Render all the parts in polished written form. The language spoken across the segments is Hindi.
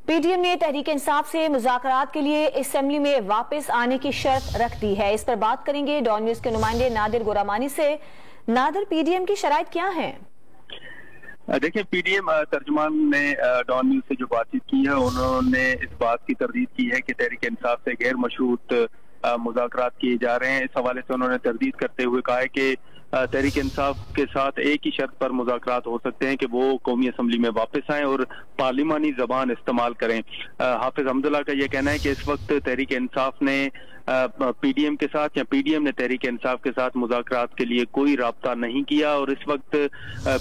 पीडीएम ने तहरीक इंसाफ से मुज़ाकरात के लिए असेंबली में वापस आने की शर्त रख दी है। इस पर बात करेंगे डॉन न्यूज के नुमाइंदे नादिर गोरामानी से। नादिर, पीडीएम की शराइत क्या है? देखिए, पीडीएम तर्जुमान ने डॉन न्यूज से जो बातचीत की है, उन्होंने इस बात की तरदीद की है कि तहरीक इंसाफ से गैर मशरूत मुज़ाकरात किए जा रहे हैं। इस हवाले से उन्होंने तरदीद करते हुए कहा है कि तहरीक इंसाफ के साथ एक ही शर्त पर मुज़ाकरात हो सकते हैं कि वो कौमी असम्बली में वापस आएं और पार्लिमानी जबान इस्तेमाल करें। हाफिज हमदुल्ला का यह कहना है कि इस वक्त तहरीक इंसाफ ने पीडीएम के साथ या पीडीएम ने तहरीक इंसाफ के साथ मुज़ाकरात के लिए कोई राब्ता नहीं किया और इस वक्त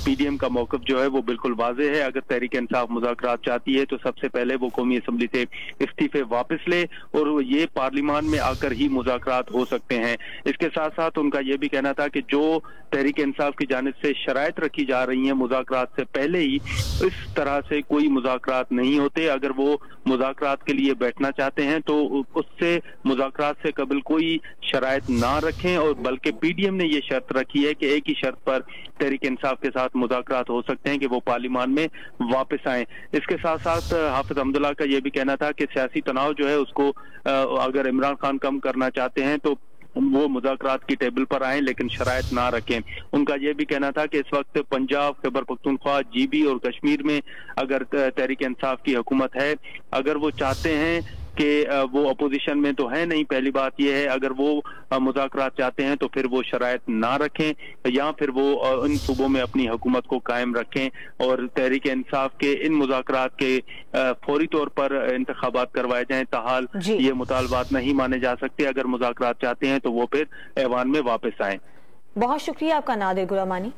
पीडीएम का मौक़िफ़ जो है वो बिल्कुल वाज़ेह है। अगर तहरीक इंसाफ मुज़ाकरात चाहती है तो सबसे पहले वो कौमी असम्बली से इस्तीफे वापस ले और ये पार्लिमान में आकर ही मुज़ाकरात हो सकते हैं। इसके साथ साथ उनका यह भी कहना था कि जो तहरीक इंसाफ की जानिब से शराइत रखी जा रही हैं मुज़ाकरात से पहले ही, इस तरह से कोई मुज़ाकरात नहीं होते। अगर वो मुज़ाकरात के लिए बैठना चाहते हैं तो उससे मुज़ाकरात से कबल कोई शराइत ना रखें और बल्कि पीडीएम ने यह शर्त रखी है कि एक ही शर्त पर तहरीक इंसाफ के साथ मुज़ाकरात हो सकते हैं कि वो पार्लिमान में वापस आए। इसके साथ साथ हाफिज हमदुल्ला का यह भी कहना था कि सियासी तनाव जो है उसको अगर इमरान खान कम करना चाहते हैं तो वो मुज़ाकरात की टेबल पर आए लेकिन शराइत ना रखें। उनका यह भी कहना था कि इस वक्त पंजाब, खैबर पख्तूनख्वा, जीबी और कश्मीर में अगर तहरीक इंसाफ की हुकूमत है, अगर वो चाहते हैं कि वो अपोजिशन में तो है नहीं, पहली बात यह है अगर वो मुज़ाकरात चाहते हैं तो फिर वो शराइत ना रखें या फिर वो इन सूबों में अपनी हुकूमत को कायम रखें और तहरीक इंसाफ के इन मुज़ाकरात के फौरी तौर पर इंतखाबात करवाए जाएं। ताहाल ये मुतालबात नहीं माने जा सकते। अगर मुज़ाकरात चाहते हैं तो वो फिर ऐवान में वापस आएं। बहुत शुक्रिया आपका नादिर गोरामानी।